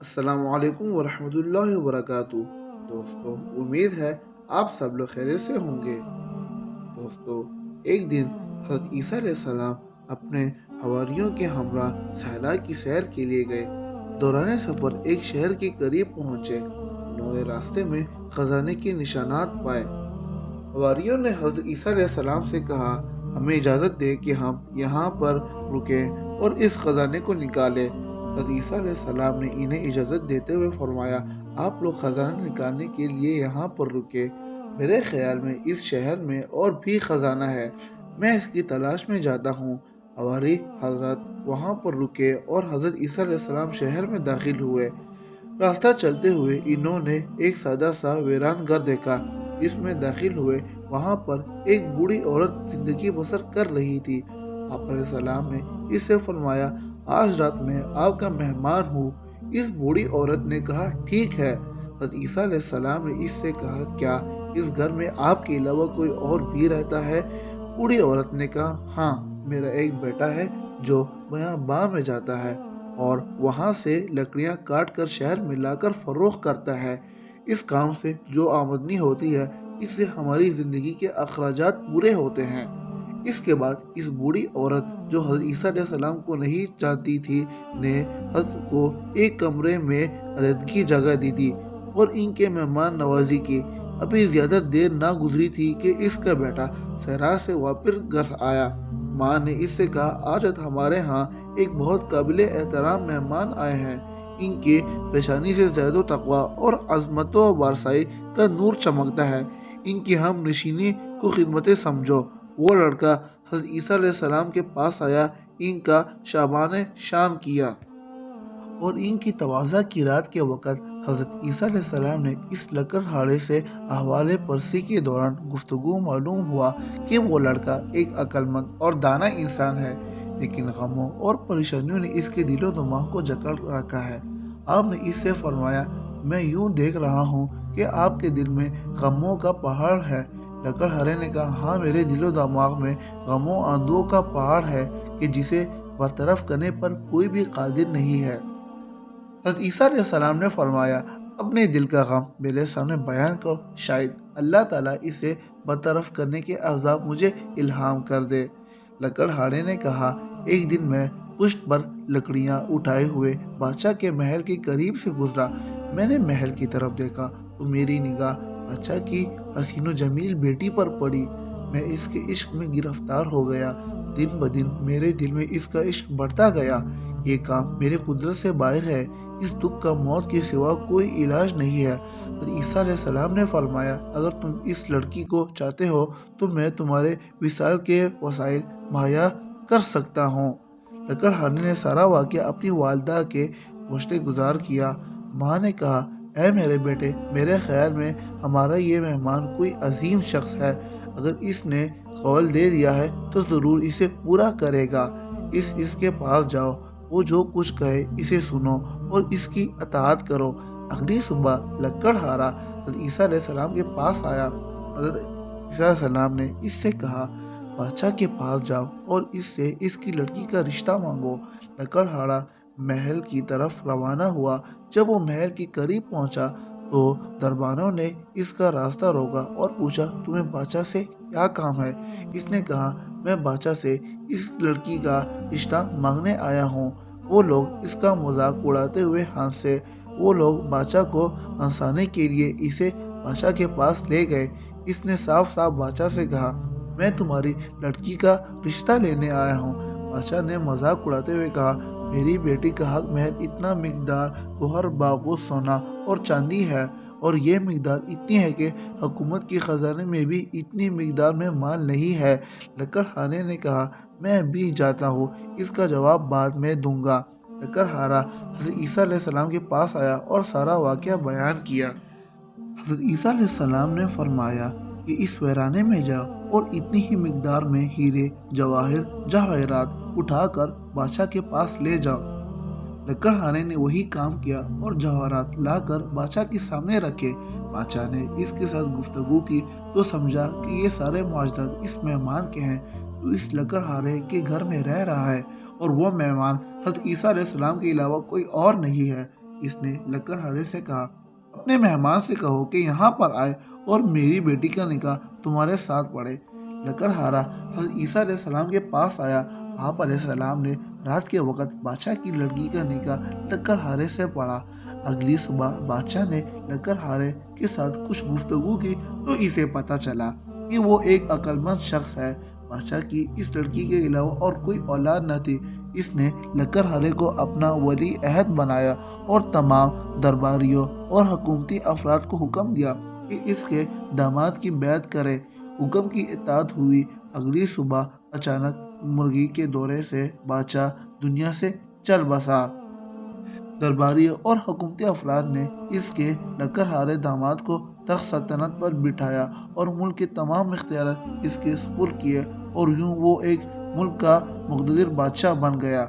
السلام علیکم ورحمۃ اللہ وبرکاتہ۔ دوستو، امید ہے آپ سب لوگ خیریت سے ہوں گے۔ دوستو، ایک دن حضرت عیسیٰ علیہ السلام اپنے حواریوں کے ہمراہ صحرا کی سیر کے لیے گئے۔ دوران سفر ایک شہر کے قریب پہنچے۔ انہوں نے راستے میں خزانے کے نشانات پائے۔ حواریوں نے حضرت عیسیٰ علیہ السلام سے کہا، ہمیں اجازت دے کہ ہم یہاں پر رکیں اور اس خزانے کو نکالیں۔ حضرت عیسیٰ علیہ السلام نے انہیں اجازت دیتے ہوئے فرمایا، آپ لوگ خزانہ نکالنے کے لیے یہاں پر رکے۔ میرے خیال میں اس شہر میں اور بھی خزانہ ہے، میں اس کی تلاش میں جاتا ہوں۔ حواری حضرات وہاں پر رکے اور حضرت عیسیٰ علیہ السلام شہر میں داخل ہوئے۔ راستہ چلتے ہوئے انہوں نے ایک سادہ سا ویران گھر دیکھا۔ اس میں داخل ہوئے، وہاں پر ایک بوڑھی عورت زندگی بسر کر رہی تھی۔ آپ علیہ السلام نے اس سے فرمایا، آج رات میں آپ کا مہمان ہوں۔ اس بوڑھی عورت نے کہا، ٹھیک ہے۔ حضرت عیسیٰ علیہ السلام نے اس سے کہا، کیا اس گھر میں آپ کے علاوہ کوئی اور بھی رہتا ہے؟ بوڑھی عورت نے کہا، ہاں، میرا ایک بیٹا ہے جو بیاباں میں جاتا ہے اور وہاں سے لکڑیاں کاٹ کر شہر میں لا کر فروخت کرتا ہے۔ اس کام سے جو آمدنی ہوتی ہے، اس سے ہماری زندگی کے اخراجات پورے ہوتے ہیں۔ اس کے بعد اس بوڑھی عورت جو حضرت عیسیٰ علیہ السلام کو نہیں جانتی تھی نے حضرت کو ایک کمرے میں علیحدگی جگہ دی تھی اور ان کے مہمان نوازی کی۔ ابھی زیادہ دیر نہ گزری تھی کہ اس کا بیٹا صحرا سے واپس گھر آیا۔ ماں نے اس سے کہا، آج ہمارے ہاں ایک بہت قابل احترام مہمان آئے ہیں۔ ان کے پیشانی سے زہد و تقویٰ اور عظمت و بارسائی کا نور چمکتا ہے۔ ان کی ہم نشینی کو خدمتیں سمجھو۔ وہ لڑکا حضرت عیسیٰ علیہ السلام کے پاس آیا، ان کا شابان شان کیا اور ان کی تواضع کی رات کے وقت حضرت عیسیٰ علیہ السلام نے اس لکڑہارے سے احوال پرسی کے دوران گفتگو معلوم ہوا کہ وہ لڑکا ایک عقل مند اور دانا انسان ہے، لیکن غموں اور پریشانیوں نے اس کے دل و دماغ کو جکڑ رکھا ہے۔ آپ نے اس سے فرمایا، میں یوں دیکھ رہا ہوں کہ آپ کے دل میں غموں کا پہاڑ ہے۔ لکڑہارے نے کہا، ہاں، میرے دل و دماغ میں غموں آندوہوں کا پہاڑ ہے کہ جسے برطرف کرنے پر کوئی بھی قادر نہیں ہے۔ حضرت عیسیٰ علیہ السلام نے فرمایا، اپنے دل کا غم میرے سامنے بیان کرو، شاید اللہ تعالیٰ اسے برطرف کرنے کے اسباب مجھے الہام کر دے۔ لکڑہارے نے کہا، ایک دن میں پشت پر لکڑیاں اٹھائے ہوئے بادشاہ کے محل کے قریب سے گزرا۔ میں نے محل کی طرف دیکھا تو میری نگاہ بادشاہ کی حسین و جمیل بیٹی پر پڑی۔ میں اس کے عشق میں گرفتار ہو گیا۔ دن بدن میرے دل میں اس کا عشق بڑھتا گیا۔ یہ کام میرے قدرت سے باہر ہے۔ اس دکھ کا موت کے سوا کوئی علاج نہیں ہے۔ حضرت عیسیٰ علیہ السلام نے فرمایا، اگر تم اس لڑکی کو چاہتے ہو تو میں تمہارے وصال کے وسائل مہیا کر سکتا ہوں۔ لکڑہارے نے سارا واقعہ اپنی والدہ کے گوشت گزار کیا۔ ماں نے کہا، اے میرے بیٹے، میرے خیال میں ہمارا یہ مہمان کوئی عظیم شخص ہے۔ اگر اس نے قول دے دیا ہے تو ضرور اسے پورا کرے گا۔ اس کے پاس جاؤ، وہ جو کچھ کہے اسے سنو اور اس کی اطاعت کرو۔ اگلی صبح لکڑہارا حضرت عیسیٰ علیہ السلام کے پاس آیا۔ حضرت عیسیٰ علیہ السلام نے اس سے کہا، بادشاہ کے پاس جاؤ اور اس سے اس کی لڑکی کا رشتہ مانگو۔ لکڑہارا محل کی طرف روانہ ہوا۔ جب وہ محل کے قریب پہنچا تو دربانوں نے اس کا راستہ روکا اور پوچھا، تمہیں بادشاہ سے کیا کام ہے؟ اس نے کہا، میں بادشاہ سے اس لڑکی کا رشتہ مانگنے آیا ہوں۔ وہ لوگ اس کا مذاق اڑاتے ہوئے ہنسے۔ وہ لوگ بادشاہ کو ہنسانے کے لیے اسے بادشاہ کے پاس لے گئے۔ اس نے صاف صاف بادشاہ سے کہا، میں تمہاری لڑکی کا رشتہ لینے آیا ہوں۔ بادشاہ نے مذاق اڑاتے ہوئے کہا، میری بیٹی کا حق مہر اتنا مقدار گوہر باغوش سونا اور چاندی ہے، اور یہ مقدار اتنی ہے کہ حکومت کے خزانے میں بھی اتنی مقدار میں مال نہیں ہے۔ لکڑہارے نے کہا، میں ابھی جاتا ہوں، اس کا جواب بعد میں دوں گا۔ لکڑہارا حضرت عیسیٰ علیہ السلام کے پاس آیا اور سارا واقعہ بیان کیا۔ حضرت عیسیٰ علیہ السلام نے فرمایا کہ اس ویرانے میں جاؤ اور اتنی ہی مقدار میں ہیرے، جواہر، جواہرات اٹھا کر بادشاہ کے پاس لے جاؤ۔ لکڑہارے نے وہی کام کیا اور جواہرات لا کر بادشاہ کے سامنے رکھے۔ بادشاہ نے اس کے ساتھ گفتگو کی تو سمجھا کہ یہ سارے معجزات اس مہمان کے ہیں جو اس لکڑہارے کے گھر میں رہ رہا ہے، اور وہ مہمان حضرت عیسیٰ علیہ السلام کے علاوہ کوئی اور نہیں ہے۔ اس نے لکڑہارے سے کہا، اپنے مہمان سے کہو کہ یہاں پر آئے اور میری بیٹی کا نکاح تمہارے ساتھ پڑھے۔ لکڑہارا حضرت عیسیٰ علیہ السلام کے پاس آیا۔ آپ علیہ السلام نے رات کے وقت بادشاہ کی لڑکی کا نکاح لکڑہارے سے پڑھا۔ اگلی صبح بادشاہ نے لکڑہارے کے ساتھ کچھ گفتگو کی تو اسے پتہ چلا کہ وہ ایک عقل مند شخص ہے۔ بادشاہ کی اس لڑکی کے علاوہ اور کوئی اولاد نہ تھی۔ اس نے لکڑہارے کو اپنا ولی عہد بنایا اور تمام درباریوں اور حکومتی افراد کو حکم دیا کہ اس کے داماد کی بیعت کریں۔ حکم کی اطاعت ہوئی۔ اگلی صبح اچانک مرگی کے دورے سے بادشاہ دنیا سے چل بسا۔ درباریوں اور حکومتی افراد نے اس کے لکڑہارے داماد کو تخت سلطنت پر بٹھایا اور ملک کے تمام اختیارات اس کے سپرد کیے، اور یوں وہ ایک ملک کا مقتدر بادشاہ بن گیا۔